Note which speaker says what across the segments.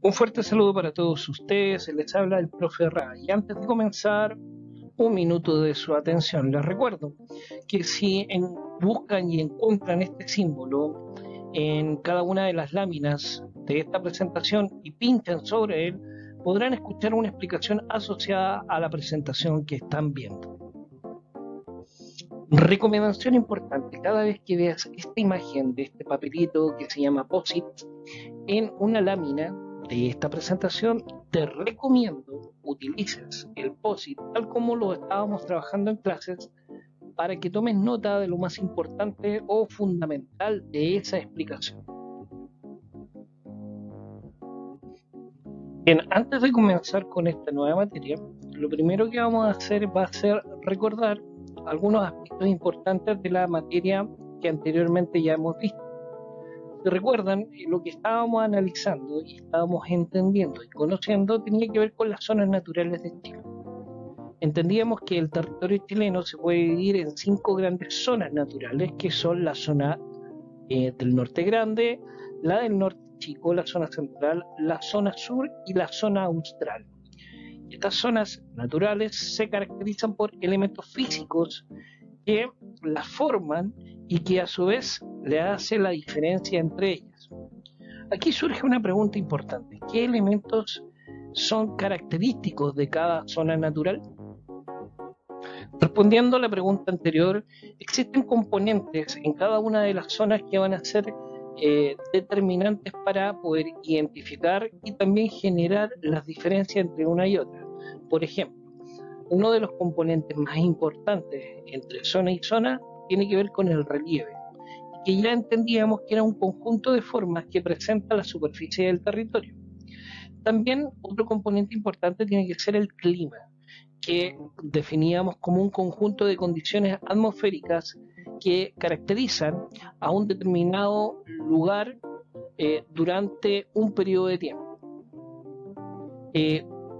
Speaker 1: Un fuerte saludo para todos ustedes, les habla el profe Ra. Y antes de comenzar, un minuto de su atención. Les recuerdo que si buscan y encuentran este símbolo en cada una de las láminas de esta presentación y pinchan sobre él, podrán escuchar una explicación asociada a la presentación que están viendo. Recomendación importante, cada vez que veas esta imagen de este papelito que se llama POSIT en una lámina de esta presentación, te recomiendo utilices el POSIT tal como lo estábamos trabajando en clases para que tomes nota de lo más importante o fundamental de esa explicación. Bien, antes de comenzar con esta nueva materia, lo primero que vamos a hacer va a ser recordar algunos aspectos importantes de la materia que anteriormente ya hemos visto. Si recuerdan, lo que estábamos analizando y estábamos entendiendo y conociendo tenía que ver con las zonas naturales de Chile. Entendíamos que el territorio chileno se puede dividir en 5 grandes zonas naturales, que son la zona del norte grande, la del norte chico, la zona central, la zona sur y la zona austral. Estas zonas naturales se caracterizan por elementos físicos que las forman y que a su vez le hace la diferencia entre ellas. Aquí surge una pregunta importante: ¿qué elementos son característicos de cada zona natural? Respondiendo a la pregunta anterior, existen componentes en cada una de las zonas que van a ser determinantes para poder identificar y también generar las diferencias entre una y otra. Por ejemplo, uno de los componentes más importantes entre zona y zona tiene que ver con el relieve, que ya entendíamos que era un conjunto de formas que presenta la superficie del territorio. También otro componente importante tiene que ser el clima, que definíamos como un conjunto de condiciones atmosféricas que caracterizan a un determinado lugar durante un periodo de tiempo.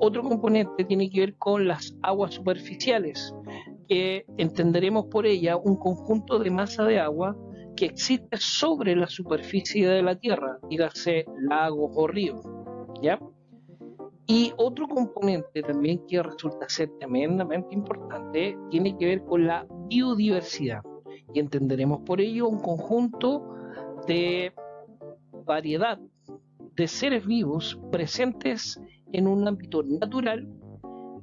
Speaker 1: Otro componente tiene que ver con las aguas superficiales, que entenderemos por ella un conjunto de masa de agua que existe sobre la superficie de la Tierra, dígase lagos o ríos, ¿ya? Y otro componente también que resulta ser tremendamente importante tiene que ver con la biodiversidad, y entenderemos por ello un conjunto de variedad de seres vivos presentes en un ámbito natural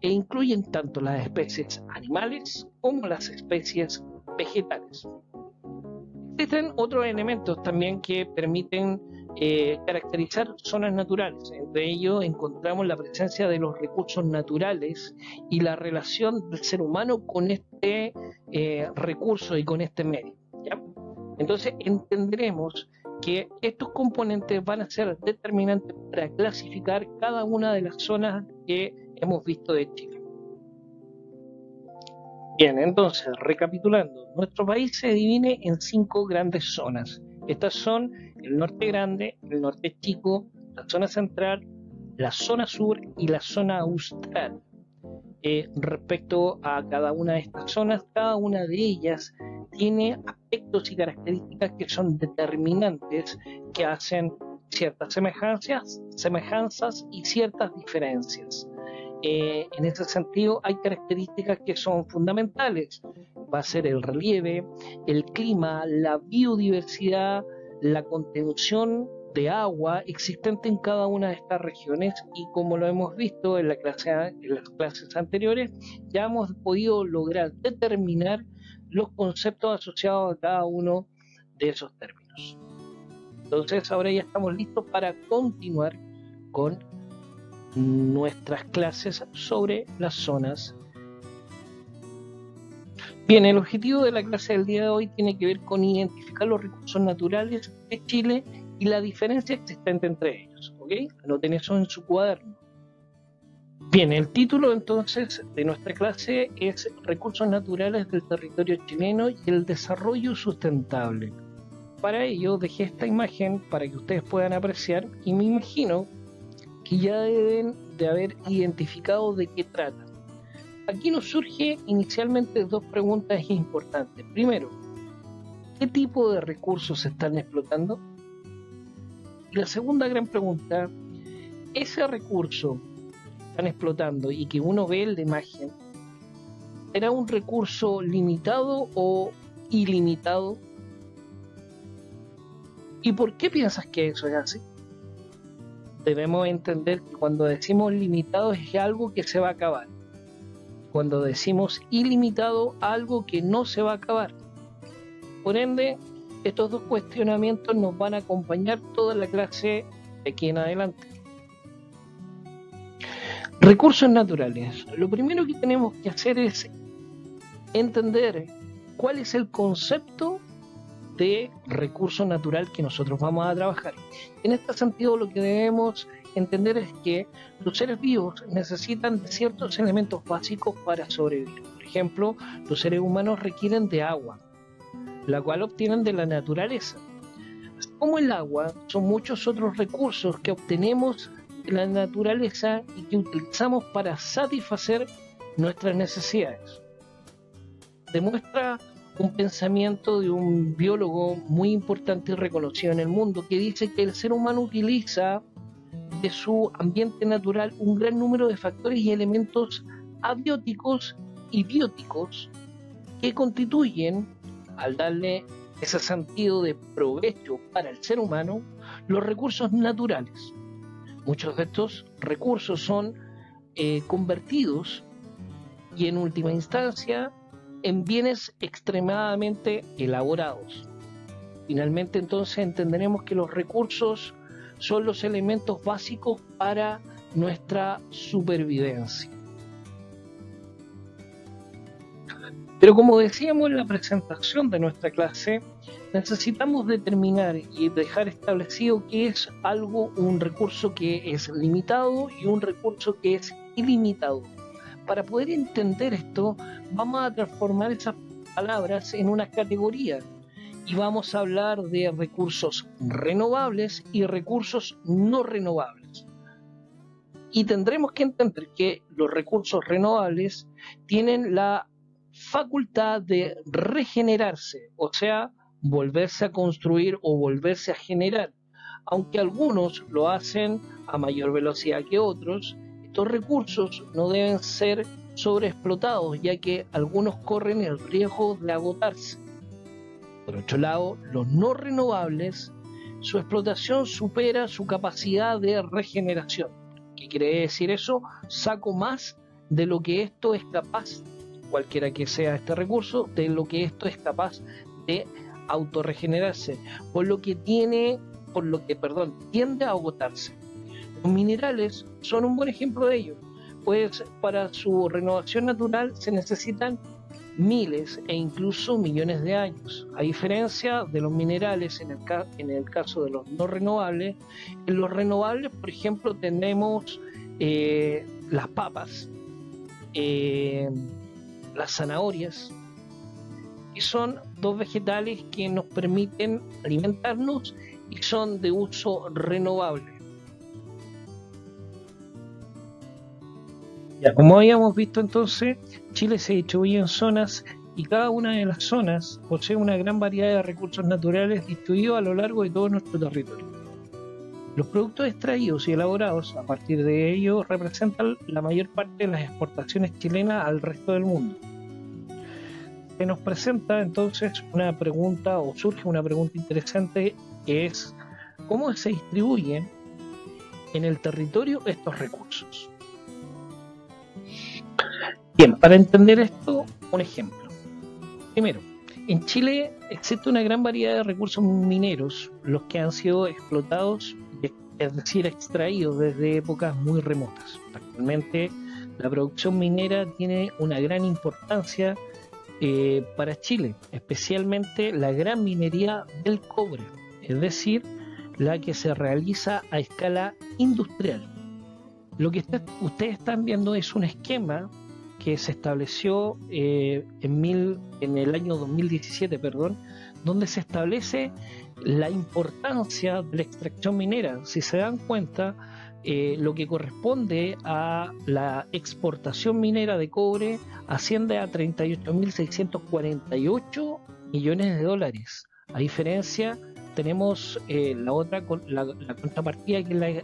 Speaker 1: e incluyen tanto las especies animales como las especies vegetales. Existen otros elementos también que permiten caracterizar zonas naturales. Entre ellos encontramos la presencia de los recursos naturales y la relación del ser humano con este recurso y con este medio, ¿ya? Entonces entendremos que estos componentes van a ser determinantes para clasificar cada una de las zonas que hemos visto de Chile. Bien, entonces, recapitulando, nuestro país se divide en 5 grandes zonas. Estas son el norte grande, el norte chico, la zona central, la zona sur y la zona austral. Respecto a cada una de estas zonas, cada una de ellas tiene aspectos y características que son determinantes, que hacen ciertas semejanzas y ciertas diferencias. En ese sentido hay características que son fundamentales. Va a ser el relieve, el clima, la biodiversidad, la contención de agua existente en cada una de estas regiones, y como lo hemos visto en las clases anteriores, ya hemos podido lograr determinar los conceptos asociados a cada uno de esos términos. Entonces ahora ya estamos listos para continuar con nuestras clases sobre las zonas. Bien, el objetivo de la clase del día de hoy tiene que ver con identificar los recursos naturales de Chile y la diferencia existente entre ellos, ¿ok? Anoten eso en su cuaderno. Bien, el título entonces de nuestra clase es Recursos naturales del territorio chileno y el desarrollo sustentable. Para ello dejé esta imagen para que ustedes puedan apreciar, y me imagino que ya deben de haber identificado de qué trata. Aquí nos surge inicialmente 2 preguntas importantes. Primero, ¿qué tipo de recursos se están explotando? Y la segunda gran pregunta ese recurso que están explotando y que uno ve en la imagen, ¿será un recurso limitado o ilimitado? ¿Y por qué piensas que eso es así? Debemos entender que cuando decimos limitado es algo que se va a acabar. Cuando decimos ilimitado, algo que no se va a acabar. Por ende, estos dos cuestionamientos nos van a acompañar toda la clase de aquí en adelante. Recursos naturales. Lo primero que tenemos que hacer es entender cuál es el concepto de recurso natural que nosotros vamos a trabajar. En este sentido, lo que debemos entender es que los seres vivos necesitan de ciertos elementos básicos para sobrevivir. Por ejemplo, los seres humanos requieren de agua, la cual obtienen de la naturaleza. Como el agua, son muchos otros recursos que obtenemos de la naturaleza y que utilizamos para satisfacer nuestras necesidades. Demuestra un pensamiento de un biólogo muy importante y reconocido en el mundo que dice que el ser humano utiliza de su ambiente natural un gran número de factores y elementos abióticos y bióticos que constituyen, al darle ese sentido de provecho para el ser humano, los recursos naturales. Muchos de estos recursos son convertidos y en última instancia en bienes extremadamente elaborados. Finalmente, entonces, entenderemos que los recursos son los elementos básicos para nuestra supervivencia. Pero como decíamos en la presentación de nuestra clase, necesitamos determinar y dejar establecido qué es un recurso que es limitado y un recurso que es ilimitado. Para poder entender esto, vamos a transformar esas palabras en una categoría y vamos a hablar de recursos renovables y recursos no renovables. Y tendremos que entender que los recursos renovables tienen la facultad de regenerarse, o sea, volverse a construir o volverse a generar. Aunque algunos lo hacen a mayor velocidad que otros, estos recursos no deben ser sobreexplotados, ya que algunos corren el riesgo de agotarse. Por otro lado, los no renovables, su explotación supera su capacidad de regeneración. ¿Qué quiere decir eso? Saco más de lo que esto es capaz, cualquiera que sea este recurso, de lo que esto es capaz de autorregenerarse, por lo que tiende a agotarse. Los minerales son un buen ejemplo de ello, pues para su renovación natural se necesitan miles e incluso millones de años. A diferencia de los minerales en el caso de los no renovables, en los renovables, por ejemplo, tenemos las papas, las zanahorias, que son dos vegetales que nos permiten alimentarnos y son de uso renovable. Ya, como habíamos visto entonces, Chile se distribuye en zonas y cada una de las zonas posee una gran variedad de recursos naturales distribuidos a lo largo de todo nuestro territorio. Los productos extraídos y elaborados a partir de ello representan la mayor parte de las exportaciones chilenas al resto del mundo. Se nos presenta entonces una pregunta, o surge una pregunta interesante, que es ¿cómo se distribuyen en el territorio estos recursos? Bien, para entender esto, un ejemplo. Primero, en Chile existe una gran variedad de recursos mineros, los que han sido explotados, es decir, extraídos desde épocas muy remotas. Actualmente, la producción minera tiene una gran importancia para Chile, especialmente la gran minería del cobre, es decir, la que se realiza a escala industrial. Lo que ustedes están viendo es un esquema que se estableció en el año 2017, donde se establece la importancia de la extracción minera. Si se dan cuenta, lo que corresponde a la exportación minera de cobre asciende a 38.648 millones de dólares, a diferencia tenemos la contrapartida, que es la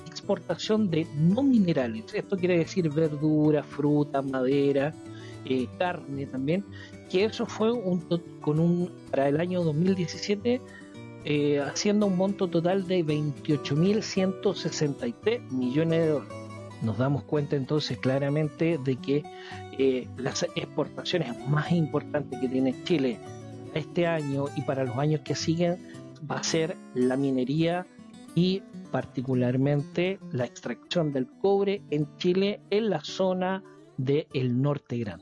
Speaker 1: exportación de no minerales. Esto quiere decir verdura, fruta, madera, carne también, que eso fue para el año 2017, haciendo un monto total de 28.163 millones de dólares. Nos damos cuenta entonces claramente de que las exportaciones más importantes que tiene Chile este año y para los años que siguen va a ser la minería y particularmente la extracción del cobre en Chile, en la zona del Norte Grande.